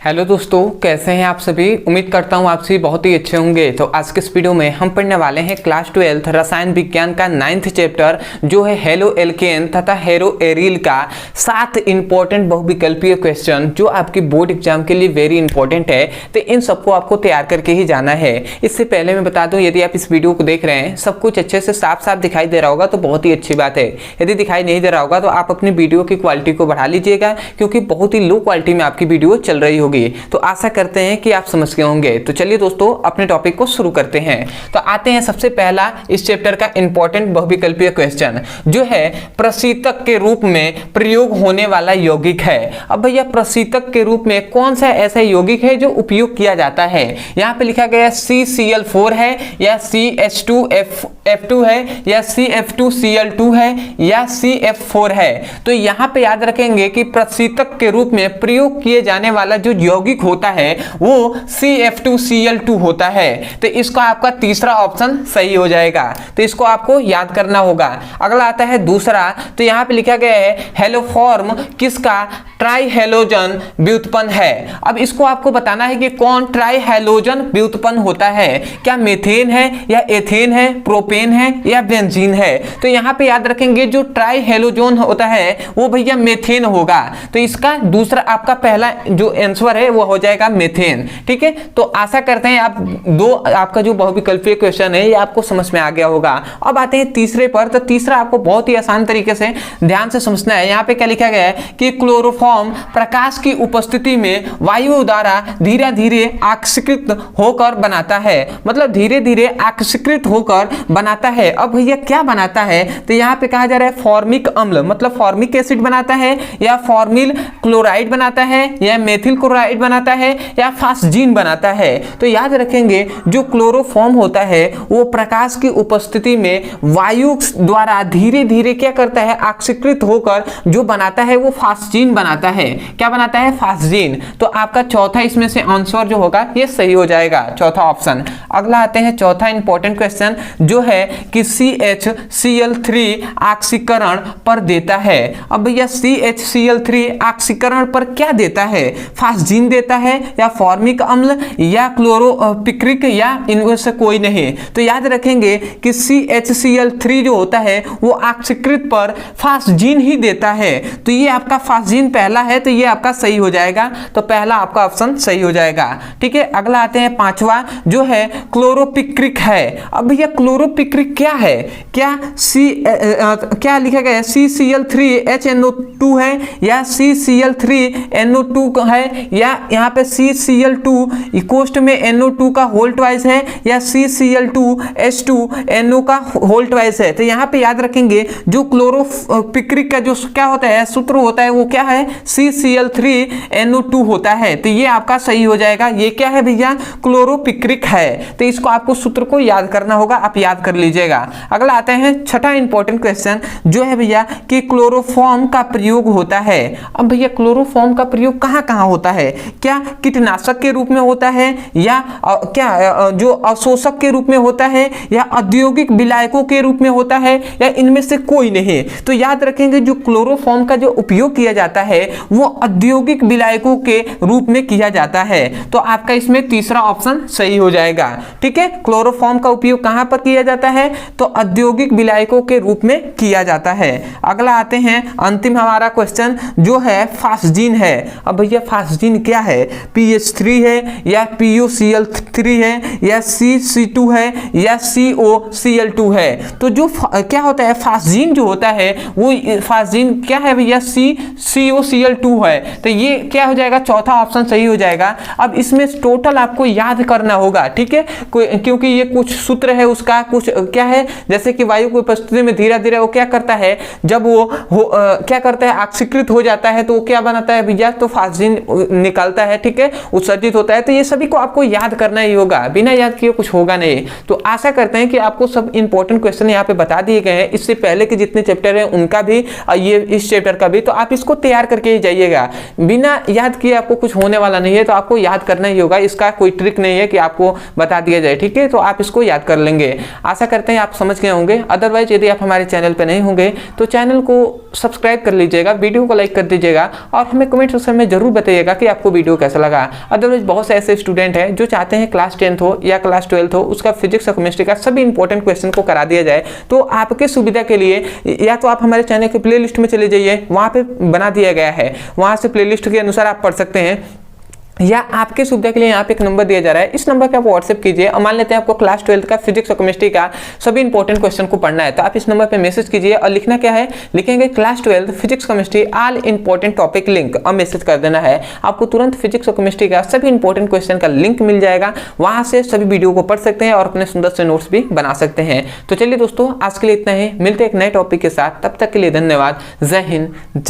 Hello दोस्तों, कैसे हैं आप सभी। उम्मीद करता हूं आप सभी बहुत ही अच्छे होंगे। तो आज के इस वीडियो में हम पढ़ने वाले हैं क्लास 12 रसायन विज्ञान का 9th चैप्टर जो है हेलो एल्केन तथा हेलो एरिल का 7 इंपॉर्टेंट बहुविकल्पीय क्वेश्चन जो आपकी बोर्ड एग्जाम के लिए वेरी इंपॉर्टेंट है। तो इन सबको आपको तैयार करके ही जाना है। इससे पहले मैं बता दूं, यदि आप इस वीडियो को देख रहे हैं सब कुछ अच्छे से साफ साफ दिखाई दे रहा होगा तो बहुत ही अच्छी बात है। यदि दिखाई नहीं दे रहा होगा तो आप अपनी वीडियो की क्वालिटी को बढ़ा लीजिएगा, क्योंकि बहुत ही लो क्वालिटी में आपकी वीडियो चल रही होगी। तो आशा करते हैं कि आप समझ गए होंगे। तो चलिए दोस्तों अपने टॉपिक को शुरू करते हैं। तो आते हैं सबसे पहला इस चैप्टर का इंपॉर्टेंट बहुविकल्पीय क्वेश्चन जो है प्रशीतक के रूप में प्रयोग होने वाला यौगिक है। अब भैया प्रशीतक के रूप में कौन सा ऐसा यौगिक है जो उपयोग किया जाता है। यहाँ पे लिखा गया CCl4 है या CH2F2 है या CF2Cl2 है या CF4 है। तो यहाँ पे याद रखेंगे कि प्रशीतक के रूप में प्रयोग किए जाने वाला जो यौगिक होता है वो CF2Cl2 होता है। तो इसका आपका तीसरा ऑप्शन सही हो जाएगा। तो इसको आपको याद करना होगा। अगला आता है दूसरा। तो यहाँ पे लिखा गया है हेलोफॉर्म किसका ट्राइहेलोजन व्युत्पन्न है। अब इसको आपको बताना है कि कौन ट्राइहेलोजन व्युत्पन्न होता है। क्या मीथेन है या एथेन है, प्रोपेन है या बेंजीन है। तो यहाँ पे याद रखेंगे जो ट्राइहेलोजन होता है वो भैया मीथेन होगा। तो इसका दूसरा आपका पहला जो आंसर है वो हो जाएगा मीथेन। ठीक है, तो आशा करते हैं आपका जो बहुविकल्पीय क्वेश्चन है ये आपको समझ में आ गया होगा। अब आते हैं तीसरे पर। तो तीसरा आपको बहुत ही आसान तरीके से ध्यान से समझना है। यहाँ पे क्या लिखा गया है कि क्लोरोफॉर्म प्रकाश की उपस्थिति में वायु द्वारा धीरे धीरे आक्सीकृत होकर बनाता है। मतलब धीरे धीरे आक्सीकृत होकर बनाता है। अब भैया क्या बनाता है। तो यहाँ पे कहा जा रहा है फॉर्मिक अम्ल, मतलब फॉर्मिक एसिड बनाता है या फॉर्मिल क्लोराइड बनाता है या मेथिल क्लोराइड बनाता है या फास्जीन बनाता है। तो याद रखेंगे जो क्लोरोफॉर्म होता है वो प्रकाश की उपस्थिति में वायु द्वारा धीरे धीरे क्या करता है, आक्सीकृत होकर जो बनाता है वो फास्जीन बनाता है। क्या बनाता है, फास्जीन। तो आपका चौथा इसमें से आंसर जो होगा ये सही हो जाएगा, चौथा ऑप्शन। अगला आते हैं चौथा इंपॉर्टेंट क्वेश्चन जो है कि CHCl3 ऑक्सीकरण पर देता है। अब भैया CHCl3 ऑक्सीकरण पर क्या देता है, फास्जीन देता है या फॉर्मिक अम्ल या क्लोरोपिक्रिक या इनमें से कोई नहीं। तो याद रखेंगे कि CHCl3 जो होता है वो ऑक्सीकृत पर फास्जीन ही देता है। तो ये आपका फास्जीन पहला है, तो ये आपका सही हो जाएगा। तो पहला आपका ऑप्शन सही हो जाएगा। ठीक है, अगला आते हैं पांचवा जो है क्लोरोपिक्रिक है। अब भैया क्लोरोपिक्रिक क्या है, क्या लिखा गया है CCl3HNO2 है या CCl3NO2 है या यहाँ पे CCl2 कोष्ठ में NO2 का होल ट्वाइस है या CCl2H2NO का होल ट्वाइस है। तो यहाँ पे याद रखेंगे जो क्लोरोपिक्रिक का जो क्या होता है सूत्र होता है वो क्या है, CCl3NO2 होता है। तो ये आपका सही हो जाएगा। ये क्या है भैया, क्लोरोपिक्रिक है। तो इसको आपको सूत्र को याद करना होगा, आप याद कर लीजिएगा। अगला आता है छठा इंपॉर्टेंट क्वेश्चन जो है भैया कि क्लोरोफॉर्म का प्रयोग होता है। अब भैया क्लोरोफॉर्म का प्रयोग कहाँ कहाँ होता है। क्या कीटनाशक के रूप में होता है या क्या जो अवशोषक के रूप में होता है या औद्योगिक विलायकों के रूप में होता है या इनमें से कोई नहीं। तो याद रखेंगे जो क्लोरोफॉर्म का जो उपयोग किया जाता है वो औद्योगिक विलायकों के रूप में किया जाता है। तो आपका इसमें तीसरा ऑप्शन सही हो जाएगा। ठीक है, क्लोरोफॉर्म का उपयोग कहां पर किया जाता है, तो औद्योगिक विलायकों के रूप में किया जाता है। अगला आते हैं अंतिम हमारा क्वेश्चन जो है फास्जीन है। अब भैया फास्जीन क्या है, PH3 है या PuCl3 है या CC2 है या COCl2 है। तो जो क्या होता है फास्जीन जो होता है वो फास्जीन क्या है भैया, COCl2 है। तो ये क्या हो जाएगा, चौथा ऑप्शन सही हो जाएगा। अब इसमें टोटल आपको याद करना होगा। ठीक है, क्योंकि ये कुछ सूत्र है उसका, कुछ क्या है जैसे कि वायु की उपस्थिति में धीरे धीरे वो क्या करता है, जब वो क्या करता है, ऑक्सीकृत हो जाता है तो वो क्या बनाता है भैया, तो फास्जीन निकलता है। ठीक है, उत्सर्जित होता है। तो ये सभी को आपको याद करना ही होगा, बिना याद किए कुछ होगा नहीं। तो आशा करते हैं कि आपको सब इंपॉर्टेंट क्वेश्चन यहाँ पे बता दिए गए हैं। इससे पहले के जितने चैप्टर हैं उनका भी, ये इस चैप्टर का भी। तो आप इसको तैयार करके ही जाइएगा, बिना याद किए आपको कुछ होने वाला नहीं है। तो आपको याद करना ही होगा, इसका कोई ट्रिक नहीं है कि आपको बता दिया जाए। ठीक है, तो आप इसको याद कर लेंगे। आशा करते हैं आप समझ गए होंगे। अदरवाइज यदि आप हमारे चैनल पर नहीं होंगे तो चैनल को सब्सक्राइब कर लीजिएगा, वीडियो को लाइक कर दीजिएगा और हमें कमेंट सेक्शन में जरूर बताइएगा कि आपको वीडियो कैसा लगा। अदरवाइज बहुत से ऐसे स्टूडेंट हैं जो चाहते हैं क्लास 10th हो या क्लास 12th हो, उसका फिजिक्स और केमिस्ट्री का सभी इंपॉर्टेंट क्वेश्चन को करा दिया जाए। तो आपके सुविधा के लिए या तो आप हमारे चैनल के प्लेलिस्ट में चले जाइए, वहाँ पे बना दिया गया है, वहाँ से प्लेलिस्ट के अनुसार आप पढ़ सकते हैं, या आपके सुविधा के लिए यहाँ पे एक नंबर दिया जा रहा है, इस नंबर पे आप व्हाट्सएप कीजिए और मान लेते हैं आपको क्लास 12th का फिजिक्स और केमिस्ट्री का सभी इंपॉर्टेंट क्वेश्चन को पढ़ना है, तो आप इस नंबर पे मैसेज कीजिए और लिखना क्या है, लिखेंगे class 12th physics chemistry all important topic link और मैसेज कर देना है। आपको तुरंत फिजिक्स और केमिस्ट्री का सभी इंपॉर्टेंट क्वेश्चन का लिंक मिल जाएगा, वहाँ से सभी वीडियो को पढ़ सकते हैं और अपने सुंदर से नोट्स भी बना सकते हैं। तो चलिए दोस्तों, आज के लिए इतना ही, मिलते हैं एक नए टॉपिक के साथ, तब तक के लिए धन्यवाद। जय हिंद, जय